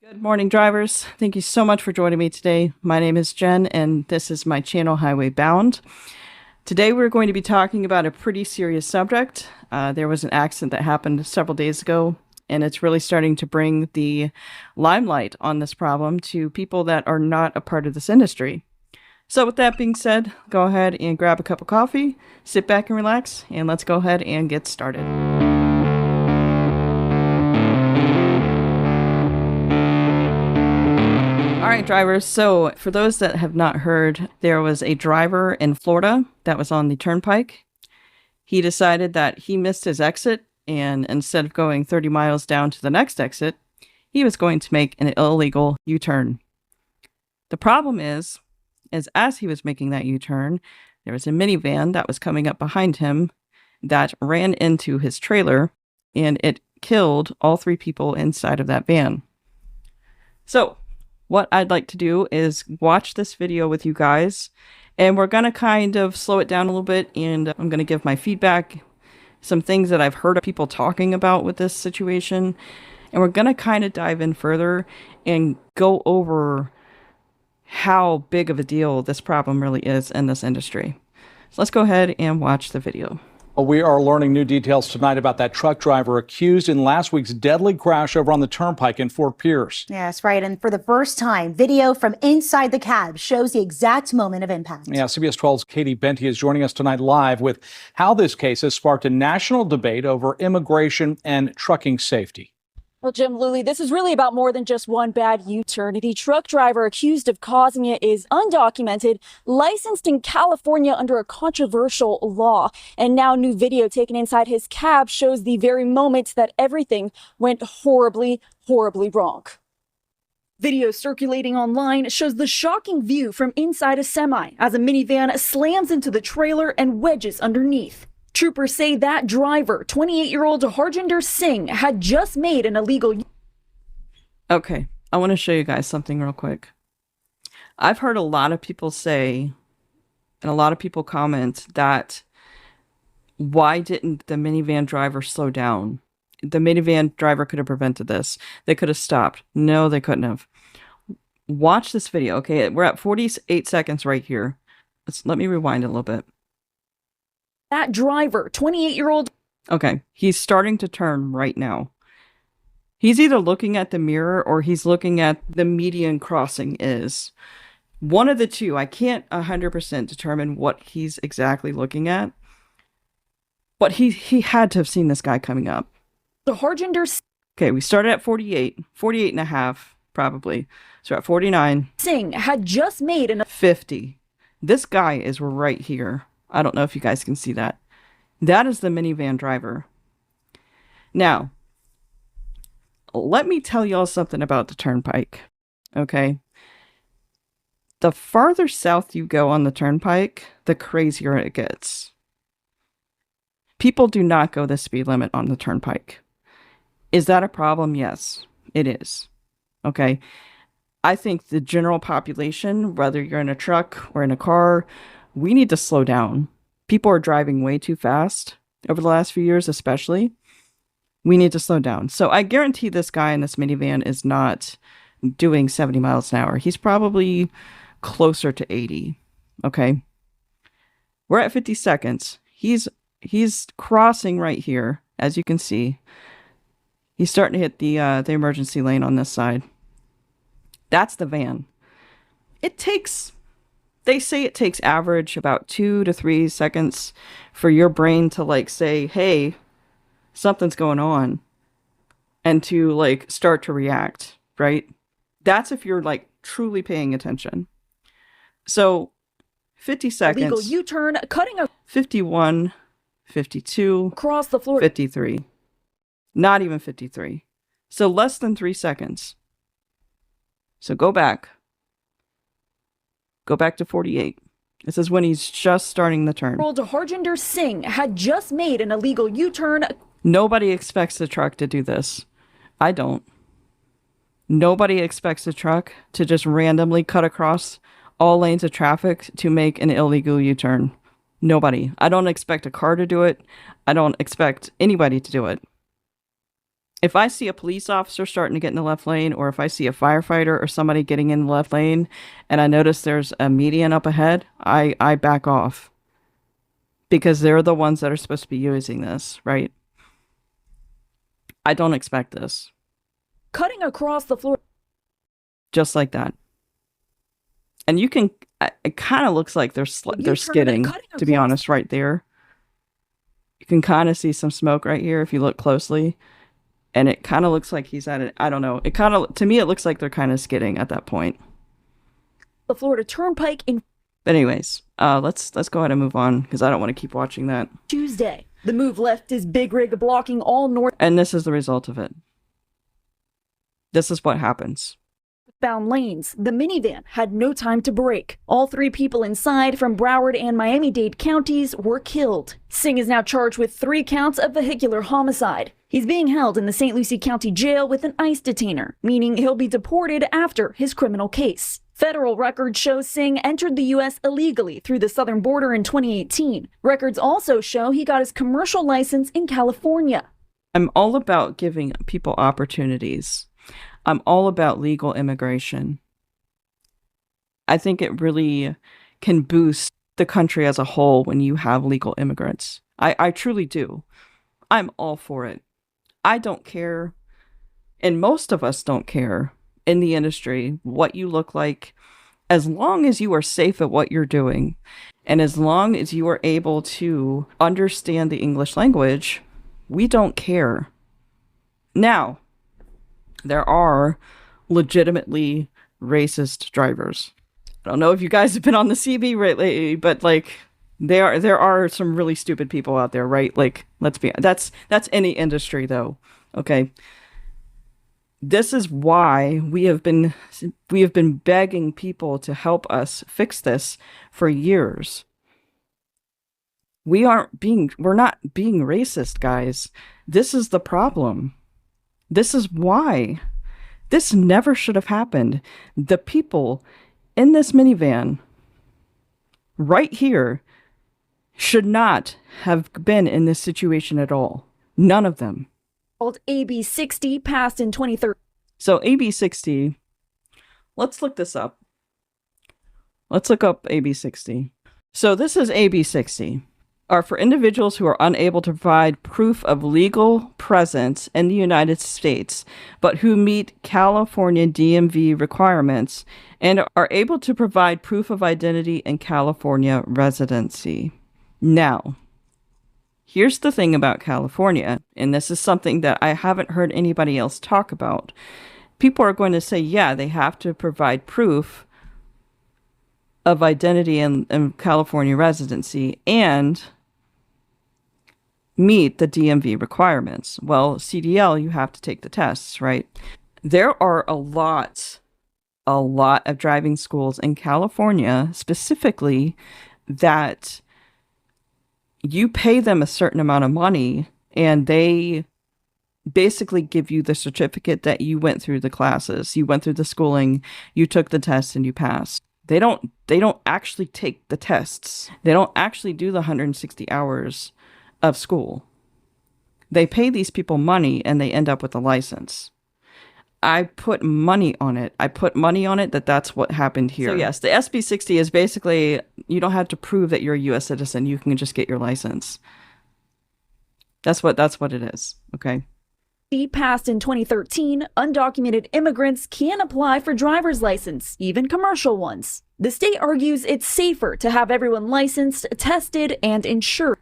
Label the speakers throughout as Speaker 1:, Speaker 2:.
Speaker 1: Good morning, drivers. Thank you so much for joining me today. My name is Jen, and this is my channel, Highway Bound. Today, we're going to be talking about a pretty serious subject. There was an accident that happened several days ago, and it's really starting to bring the limelight on this problem to people that are not a part of this industry. So with that being said, go ahead and grab a cup of coffee, sit back and relax, and let's go ahead and get started. All right, drivers. So for those that have not heard, there was a driver in Florida that was on the turnpike. He decided that he missed his exit, and instead of going 30 miles down to the next exit, he was going to make an illegal U-turn. The problem is as he was making that U-turn, there was a minivan that was coming up behind him that ran into his trailer, and it killed all three people inside of that van. So what I'd like to do is watch this video with you guys, and we're going to kind of slow it down a little bit, and I'm going to give my feedback, some things that I've heard of people talking about with this situation, and we're going to kind of dive in further and go over how big of a deal this problem really is in this industry. So let's go ahead and watch the video.
Speaker 2: We are learning new details tonight about that truck driver accused in last week's deadly crash over on the Turnpike in Fort Pierce.
Speaker 3: Yes, right. And for the first time, video from inside the cab shows the exact moment of impact.
Speaker 2: Yeah, CBS 12's Katie Benty is joining us tonight live with how this case has sparked a national debate over immigration and trucking safety.
Speaker 4: Well, Jim, Luli, this is really about more than just one bad U-turn. The truck driver accused of causing it is undocumented, licensed in California under a controversial law. And now new video taken inside his cab shows the very moment that everything went horribly, horribly wrong. Video circulating online shows the shocking view from inside a semi as a minivan slams into the trailer and wedges underneath. Troopers say that driver, 28-year-old Harjinder Singh, had just made an illegal...
Speaker 1: Okay, I want to show you guys something real quick. I've heard a lot of people say, and a lot of people comment, that why didn't the minivan driver slow down? The minivan driver could have prevented this. They could have stopped. No, they couldn't have. Watch this video, okay? We're at 48 seconds right here. Let me rewind a little bit.
Speaker 4: That driver, 28-year-old...
Speaker 1: Okay, he's starting to turn right now. He's either looking at the mirror or he's looking at the median crossing is. One of the two. I can't 100% determine what he's exactly looking at. But he had to have seen this guy coming up.
Speaker 4: The Harjinder...
Speaker 1: Okay, we started at 48 and a half, probably. So at 49.
Speaker 4: Singh had just made an...
Speaker 1: 50. This guy is right here. I don't know if you guys can see that. That is the minivan driver. Now, let me tell y'all something about the turnpike, okay? The farther south you go on the turnpike, the crazier it gets. People do not go the speed limit on the turnpike. Is that a problem? Yes, it is. Okay? I think the general population, whether you're in a truck or in a car, we need to slow down. People are driving way too fast over the last few years, especially. We need to slow down. So I guarantee this guy in this minivan is not doing 70 miles an hour. He's probably closer to 80. Okay. We're at 50 seconds. He's crossing right here, as you can see. He's starting to hit the emergency lane on this side. That's the van. They say it takes average about 2 to 3 seconds for your brain to like say, hey, something's going on, and to like start to react, right? That's if you're like truly paying attention. So 50 seconds.
Speaker 4: Illegal U-turn, cutting a...
Speaker 1: 51, 52.
Speaker 4: Across the Florida...
Speaker 1: 53. Not even 53. So less than 3 seconds. So go back. Go back to 48. This is when he's just starting the turn.
Speaker 4: Harjinder Singh had just made an illegal U-turn.
Speaker 1: Nobody expects the truck to do this. I don't. Nobody expects a truck to just randomly cut across all lanes of traffic to make an illegal U-turn. Nobody. I don't expect a car to do it. I don't expect anybody to do it. If I see a police officer starting to get in the left lane, or if I see a firefighter or somebody getting in the left lane, and I notice there's a median up ahead, I back off. Because they're the ones that are supposed to be using this, right? I don't expect this.
Speaker 4: Cutting across the floor.
Speaker 1: Just like that. And you can, it kind of looks like they're skidding, to be honest, right there. You can kind of see some smoke right here if you look closely. And it kind of looks like he's at it. I don't know. It kind of, to me, it looks like they're kind of skidding at that point.
Speaker 4: The Florida Turnpike in.
Speaker 1: But anyways, let's go ahead and move on because I don't want to keep watching that.
Speaker 4: Tuesday, the move left his big rig blocking all northbound
Speaker 1: And this is the result of it. This is what happens.
Speaker 4: lanes. The minivan had no time to brake. All 3 people inside from Broward and Miami-Dade counties were killed. Singh is now charged with 3 counts of vehicular homicide. He's being held in the St. Lucie County Jail with an ICE detainer, meaning he'll be deported after his criminal case. Federal records show Singh entered the U.S. illegally through the southern border in 2018. Records also show he got his commercial license in California.
Speaker 1: I'm all about giving people opportunities. I'm all about legal immigration. I think it really can boost the country as a whole when you have legal immigrants. I truly do. I'm all for it. I don't care, and most of us don't care in the industry what you look like, as long as you are safe at what you're doing, and as long as you are able to understand the English language, we don't care. Now, there are legitimately racist drivers. I don't know if you guys have been on the CB lately, but like there are some really stupid people out there, right? Like, let's be that's any industry though. Okay. This is why we have been begging people to help us fix this for years. We're not being racist, guys. This is the problem. This is why. This never should have happened. The people in this minivan right here should not have been in this situation at all. None of them.
Speaker 4: Called AB 60 passed in 2013.
Speaker 1: So AB 60, let's look this up. Let's look up AB 60. So this is AB 60. Are for individuals who are unable to provide proof of legal presence in the United States, but who meet California DMV requirements and are able to provide proof of identity and California residency. Now, here's the thing about California, and this is something that I haven't heard anybody else talk about. People are going to say, yeah, they have to provide proof of identity and California residency and meet the DMV requirements. Well, CDL, you have to take the tests, right? There are a lot of driving schools in California specifically that you pay them a certain amount of money and they basically give you the certificate that you went through the classes, you went through the schooling, you took the test and you passed. They don't actually take the tests. They don't actually do the 160 hours of school. They pay these people money and they end up with a license. I put money on it. That that's what happened here. So yes, the SB 60 is basically, you don't have to prove that you're a US citizen. You can just get your license. That's what it is. Okay.
Speaker 4: Passed in 2013, undocumented immigrants can apply for driver's license, even commercial ones. The state argues it's safer to have everyone licensed, tested, and insured.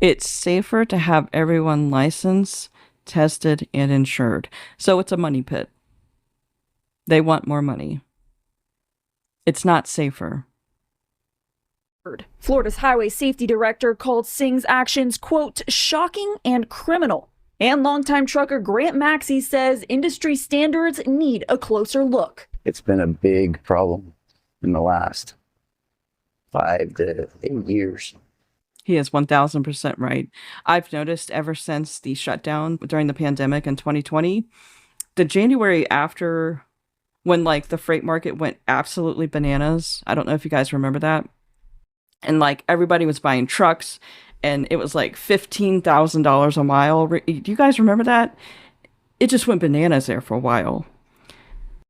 Speaker 1: It's safer to have everyone licensed, tested, and insured. So it's a money pit. They want more money. It's not safer.
Speaker 4: Florida's highway safety director called Singh's actions, quote, shocking and criminal. And longtime trucker Grant Maxey says industry standards need a closer look.
Speaker 5: It's been a big problem in the last 5 to 8 years.
Speaker 1: He is 1000% right. I've noticed ever since the shutdown during the pandemic in 2020, the January after, when like the freight market went absolutely bananas. I don't know if you guys remember that. And like everybody was buying trucks and it was like $15,000 a mile. Do you guys remember that? it just went bananas there for a while.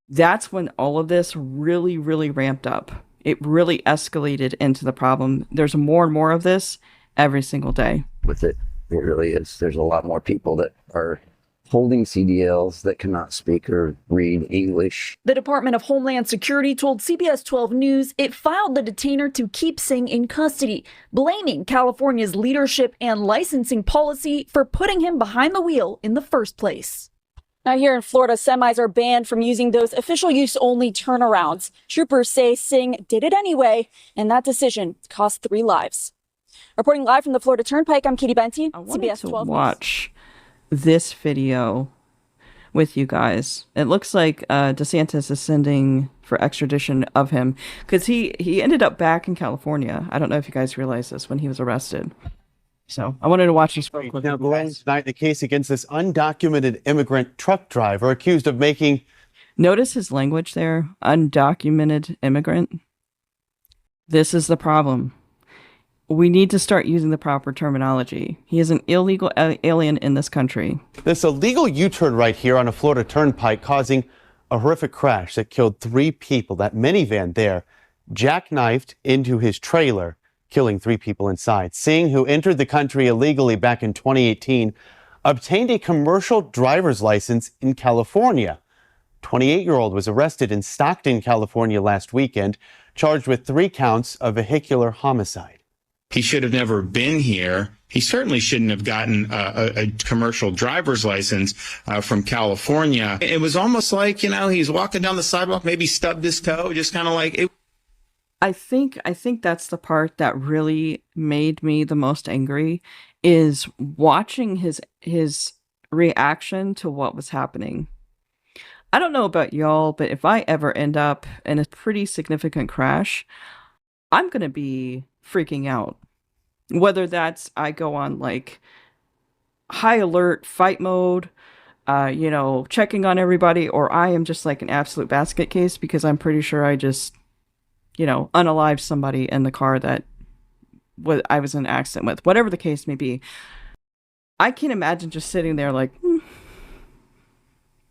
Speaker 1: That's when all of this really, really ramped up. It really escalated into the problem. There's more and more of this every single day.
Speaker 5: With it, it really is. There's a lot more people that are holding CDLs that cannot speak or read English.
Speaker 4: The Department of Homeland Security told CBS 12 News it filed the detainer to keep Singh in custody, blaming California's leadership and licensing policy for putting him behind the wheel in the first place. Now here in Florida, semis are banned from using those official use only turnarounds. Troopers say Singh did it anyway, and that decision cost 3 lives. Reporting live from the Florida Turnpike, I'm Katie Benty, CBS 12 News.
Speaker 1: Watch this video with you guys. It looks like DeSantis is sending for extradition of him because he ended up back in California. I don't know if you guys realize this when he was arrested. So I wanted to watch this real quick.
Speaker 6: Now, tonight, the case against this undocumented immigrant truck driver accused of making...
Speaker 1: Notice his language there, undocumented immigrant. This is the problem. We need to start using the proper terminology. He is an illegal alien in this country.
Speaker 6: This illegal U-turn right here on a Florida Turnpike causing a horrific crash that killed 3 people. That minivan there jackknifed into his trailer, killing 3 people inside. Singh, who entered the country illegally back in 2018, obtained a commercial driver's license in California. 28-year-old was arrested in Stockton, California last weekend, charged with 3 counts of vehicular homicide.
Speaker 7: He should have never been here. He certainly shouldn't have gotten a commercial driver's license from California. It was almost like, he's walking down the sidewalk, maybe stubbed his toe, just kind of like it.
Speaker 1: I think that's the part that really made me the most angry, is watching his reaction to what was happening. I don't know about y'all, but if I ever end up in a pretty significant crash, I'm going to be freaking out. Whether that's I go on like high alert fight mode, checking on everybody, or I am just like an absolute basket case because I'm pretty sure I just, unalived somebody in the car that I was in an accident with, whatever the case may be. I can't imagine just sitting there like,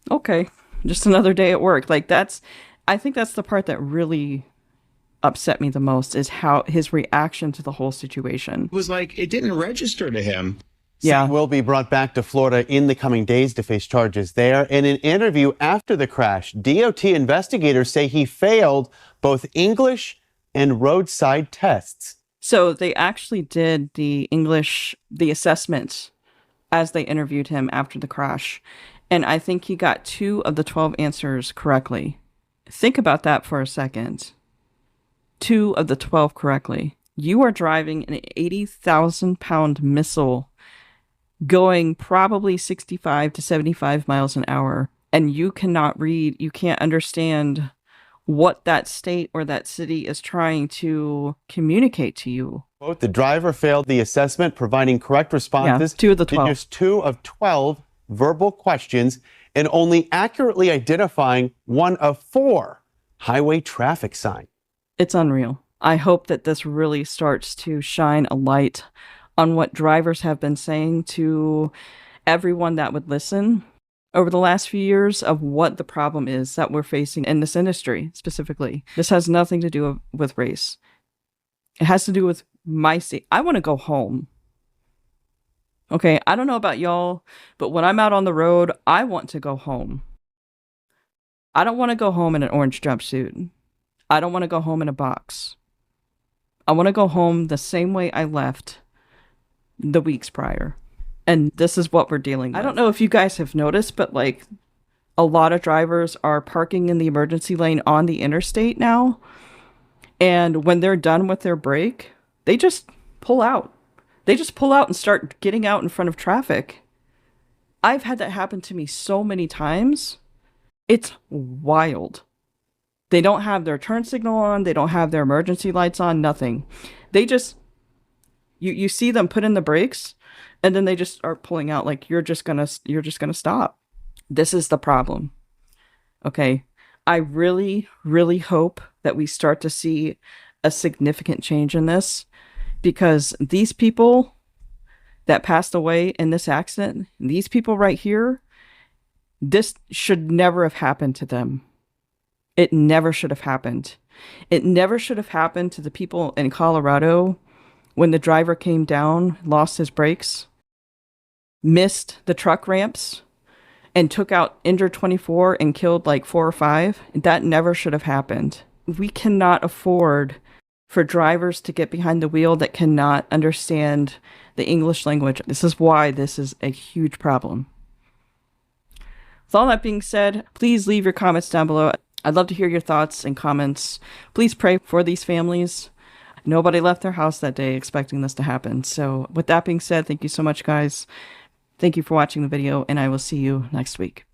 Speaker 1: okay, just another day at work. Like I think that's the part that really upset me the most, is how his reaction to the whole situation.
Speaker 7: It was like it didn't register to him.
Speaker 1: Yeah.
Speaker 6: Singh will be brought back to Florida in the coming days to face charges there. In an interview after the crash, DOT investigators say he failed both English and roadside tests.
Speaker 1: So they actually did the assessment as they interviewed him after the crash. And I think he got 2 of the 12 answers correctly. Think about that for a second. 2 of the 12 correctly. You are driving an 80,000-pound missile going probably 65 to 75 miles an hour, and you cannot read, you can't understand what that state or that city is trying to communicate to you.
Speaker 6: Quote, the driver failed the assessment, providing correct responses
Speaker 1: 2 of the 12.
Speaker 6: to just 2 of 12 verbal questions and only accurately identifying 1 of 4 highway traffic signs.
Speaker 1: It's unreal. I hope that this really starts to shine a light on what drivers have been saying to everyone that would listen over the last few years of what the problem is that we're facing in this industry specifically. This has nothing to do with race. It has to do with my state. I want to go home. Okay, I don't know about y'all, but when I'm out on the road, I want to go home. I don't want to go home in an orange jumpsuit. I don't want to go home in a box. I want to go home the same way I left the weeks prior. And this is what we're dealing with. I don't know if you guys have noticed, but like a lot of drivers are parking in the emergency lane on the interstate now. And when they're done with their break, they just pull out. They just pull out and start getting out in front of traffic. I've had that happen to me so many times. It's wild. They don't have their turn signal on. They don't have their emergency lights on. Nothing. They just, you see them put in the brakes, and then they just start pulling out like you're just gonna stop. This is the problem. Okay. I really, really hope that we start to see a significant change in this, because these people that passed away in this accident, these people right here, This should never have happened to them. It never should have happened. It never should have happened to the people in Colorado when the driver came down, lost his brakes, missed the truck ramps, and took out injured 24 and killed like 4 or 5. That never should have happened. We cannot afford for drivers to get behind the wheel that cannot understand the English language. This is why this is a huge problem. With all that being said, please leave your comments down below. I'd love to hear your thoughts and comments. Please pray for these families. Nobody left their house that day expecting this to happen. So with that being said, thank you so much, guys. Thank you for watching the video, and I will see you next week.